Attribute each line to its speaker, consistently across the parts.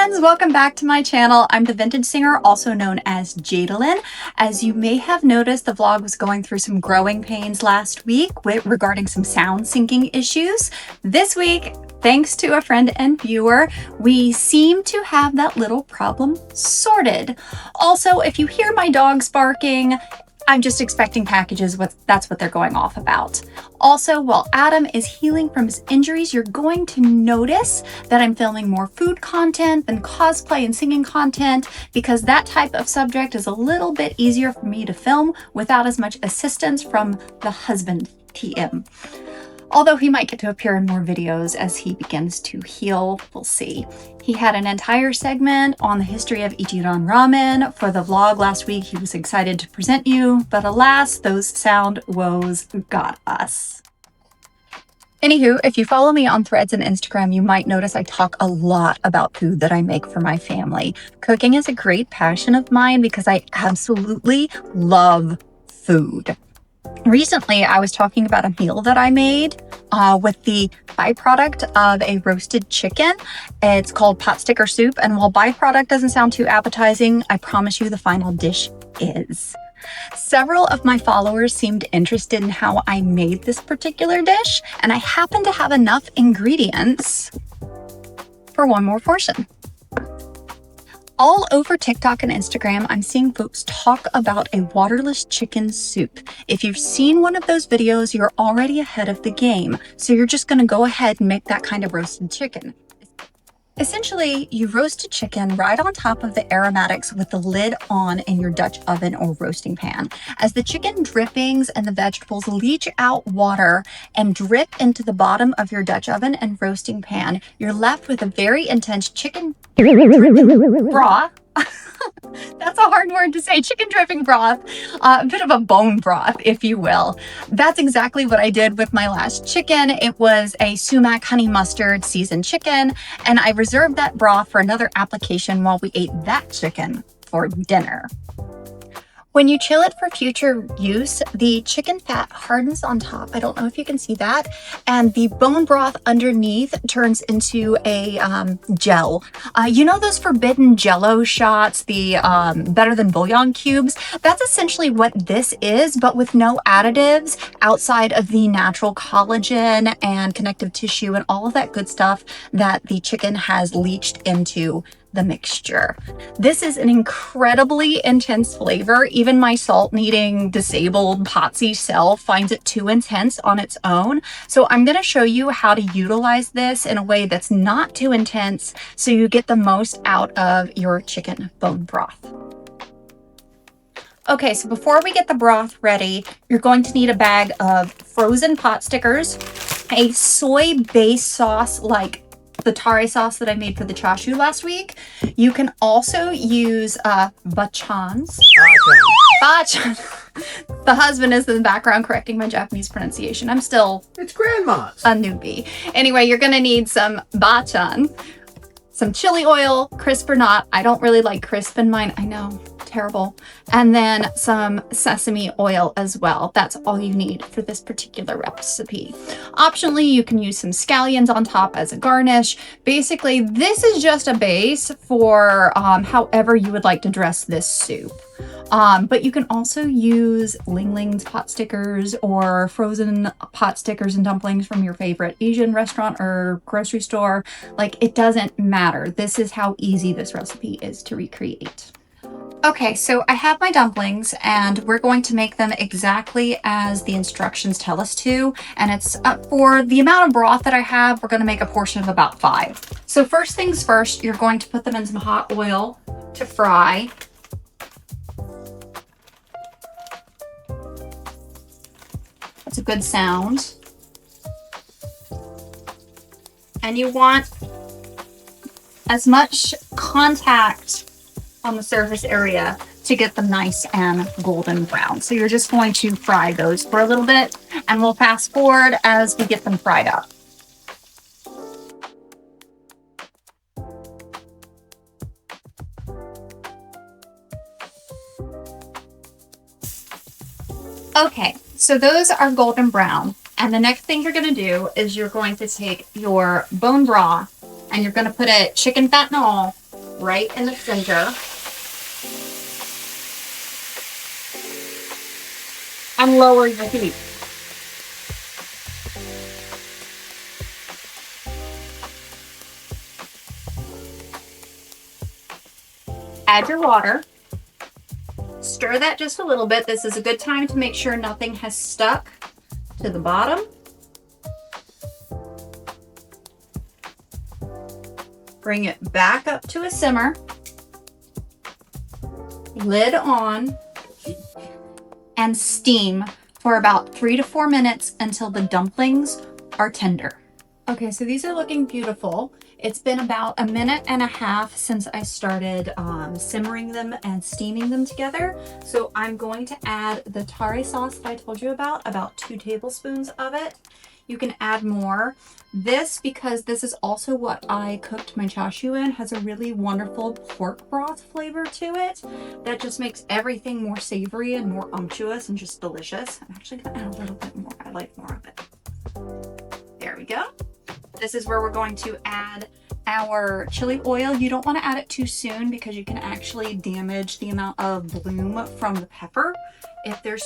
Speaker 1: friends, welcome back to my channel. I'm the vintage singer, also known as Jadalyn. As you may have noticed, the vlog was going through some growing pains last week regarding some sound syncing issues. This week, thanks to a friend and viewer, we seem to have that little problem sorted. Also, if you hear my dogs barking, I'm just expecting packages. That's what they're going off about. Also, while Adam is healing from his injuries, you're going to notice that I'm filming more food content than cosplay and singing content because that type of subject is a little bit easier for me to film without as much assistance from the husband TM. Although he might get to appear in more videos as he begins to heal, we'll see. He had an entire segment on the history of Ichiran Ramen for the vlog last week. He was excited to present you, but alas, those sound woes got us. Anywho, if you follow me on Threads and Instagram, you might notice I talk a lot about food that I make for my family. Cooking is a great passion of mine because I absolutely love food. Recently, I was talking about a meal that I made with the byproduct of a roasted chicken. It's called Potsticker soup, and while byproduct doesn't sound too appetizing, I promise you the final dish is. Several of my followers seemed interested in how I made this particular dish, and I happen to have enough ingredients for one more portion. All over TikTok and Instagram, I'm seeing folks talk about a waterless chicken soup. If you've seen one of those videos, you're already ahead of the game. So you're just gonna go ahead and make that kind of roasted chicken. Essentially, you roast a chicken right on top of the aromatics with the lid on in your Dutch oven or roasting pan. As the chicken drippings and the vegetables leach out water and drip into the bottom of your Dutch oven and roasting pan, you're left with a very intense chicken broth. That's a hard word to say. Chicken dripping broth, a bit of a bone broth, if you will. That's exactly what I did with my last chicken. It was a sumac honey mustard seasoned chicken, and I reserved that broth for another application while we ate that chicken for dinner. When you chill it for future use, the chicken fat hardens on top. I don't know if you can see that. And the bone broth underneath turns into a gel. You know those forbidden Jell-O shots, the better than bouillon cubes? That's essentially what this is, but with no additives outside of the natural collagen and connective tissue and all of that good stuff that the chicken has leached into the mixture. This is an incredibly intense flavor. Even my salt-needing disabled potsy self finds it too intense on its own. So I'm going to show you how to utilize this in a way that's not too intense so you get the most out of your chicken bone broth. Okay, so before we get the broth ready, you're going to need a bag of frozen pot stickers, a soy-based sauce like the tare sauce that I made for the chashu last week. You can also use bachans. Bachan. The husband is in the background correcting my Japanese pronunciation. It's grandma's. A newbie. Anyway, you're gonna need some bachan, some chili oil, crisp or not. I don't really like crisp in mine. I know, terrible. And then some sesame oil as well. That's all you need for this particular recipe. Optionally, you can use some scallions on top as a garnish. Basically, this is just a base for however you would like to dress this soup. But you can also use Ling Ling's pot stickers or frozen pot stickers and dumplings from your favorite Asian restaurant or grocery store. Like, it doesn't matter. This is how easy this recipe is to recreate. Okay, so I have my dumplings and we're going to make them exactly as the instructions tell us to. And it's for the amount of broth that I have, we're going to make a portion of about 5. So first things first, you're going to put them in some hot oil to fry. That's a good sound. And you want as much contact on the surface area to get them nice and golden brown. So you're just going to fry those for a little bit, and we'll fast forward as we get them fried up. Okay, so those are golden brown. And the next thing you're going to do is you're going to take your bone broth and you're going to put it chicken fat and all right in the center. And lower your heat. Add your water. Stir that just a little bit. This is a good time to make sure nothing has stuck to the bottom. Bring it back up to a simmer. Lid on. And steam for about 3 to 4 minutes until the dumplings are tender. Okay, so these are looking beautiful. It's been about 1.5 minutes since I started simmering them and steaming them together. So I'm going to add the tare sauce that I told you about 2 tablespoons of it. You can add more. This, because this is also what I cooked my chashu in, has a really wonderful pork broth flavor to it that just makes everything more savory and more unctuous and just delicious. I'm actually gonna add a little bit more. I like more of it. There we go. This is where we're going to add our chili oil. You don't want to add it too soon because you can actually damage the amount of bloom from the pepper. If there's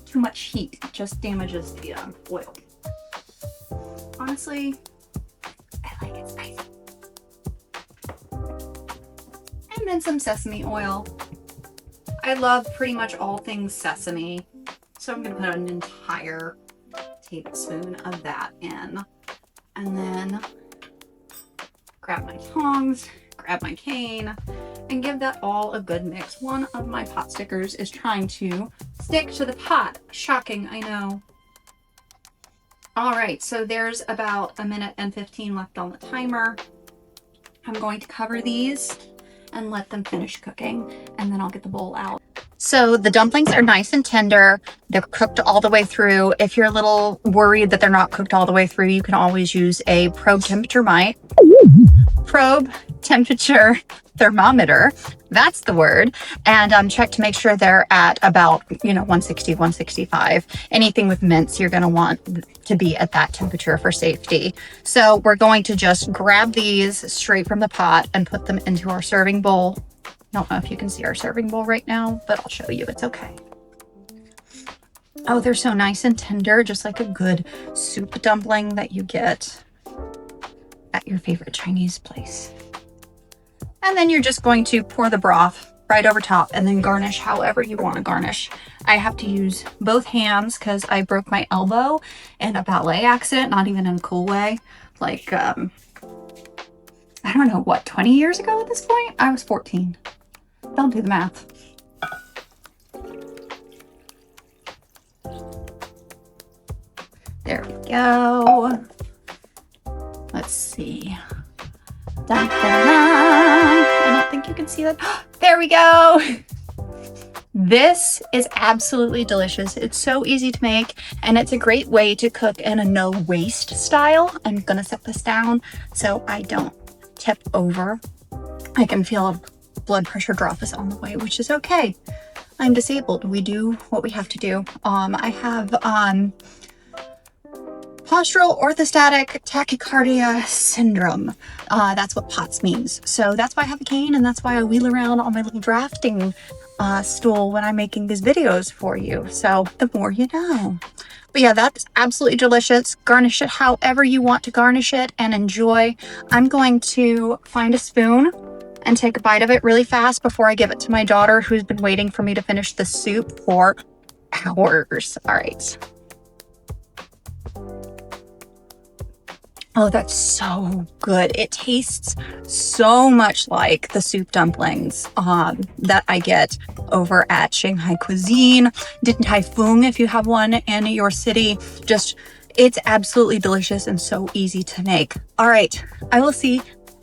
Speaker 1: too much heat, it just damages the oil. Honestly, I like it spicy. And then some sesame oil. I love pretty much all things sesame, so I'm gonna put an entire tablespoon of that in. And then grab my tongs, grab my cane, and give that all a good mix. One of my pot stickers is trying to stick to the pot. Shocking, I know. All right, so there's about 1 minute and 15 left on the timer. I'm going to cover these and let them finish cooking, and then I'll get the bowl out. So the dumplings are nice and tender. They're cooked all the way through. If you're a little worried that they're not cooked all the way through, you can always use a probe temperature thermometer. That's the word. And check to make sure they're at about, 160, 165. Anything with mince, you're going to want to be at that temperature for safety. So we're going to just grab these straight from the pot and put them into our serving bowl. I don't know if you can see our serving bowl right now, but I'll show you. It's okay. Oh, they're so nice and tender, just like a good soup dumpling that you get at your favorite Chinese place. And then you're just going to pour the broth right over top and then garnish however you want to garnish. I have to use both hands because I broke my elbow in a ballet accident, not even in a cool way. Like, I don't know, 20 years ago at this point? I was 14. Don't do the math. There we go. Let's see. Dun, dun, dun. I don't think you can see that. There we go. This is absolutely delicious. It's so easy to make, and it's a great way to cook in a no waste style. I'm gonna set this down so I don't tip over. I can feel a blood pressure drop is on the way, which is okay. I'm disabled. We do what we have to do. I have postural orthostatic tachycardia syndrome. That's what POTS means. So that's why I have a cane, and that's why I wheel around on my little drafting stool when I'm making these videos for you. So the more you know. But yeah, that's absolutely delicious. Garnish it however you want to garnish it and enjoy. I'm going to find a spoon and take a bite of it really fast before I give it to my daughter, who's been waiting for me to finish the soup for hours. All right. Oh, that's so good. It tastes so much like the soup dumplings that I get over at Shanghai Cuisine, Din Tai Fung, if you have one in your city. Just, it's absolutely delicious and so easy to make. All right, I will see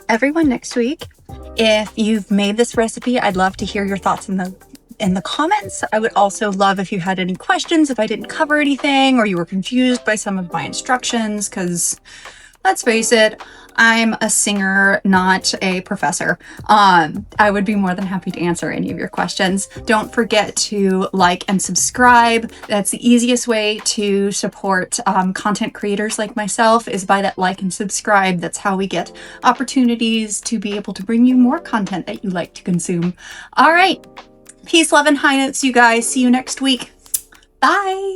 Speaker 1: everyone next week. If you've made this recipe, I'd love to hear your thoughts in the comments. I would also love if you had any questions, if I didn't cover anything or you were confused by some of my instructions, because let's face it, I'm a singer, not a professor. I would be more than happy to answer any of your questions. Don't forget to like and subscribe. That's the easiest way to support content creators like myself, is by that like and subscribe. That's how we get opportunities to be able to bring you more content that you like to consume. All right. Peace, love, and high notes, you guys. See you next week. Bye.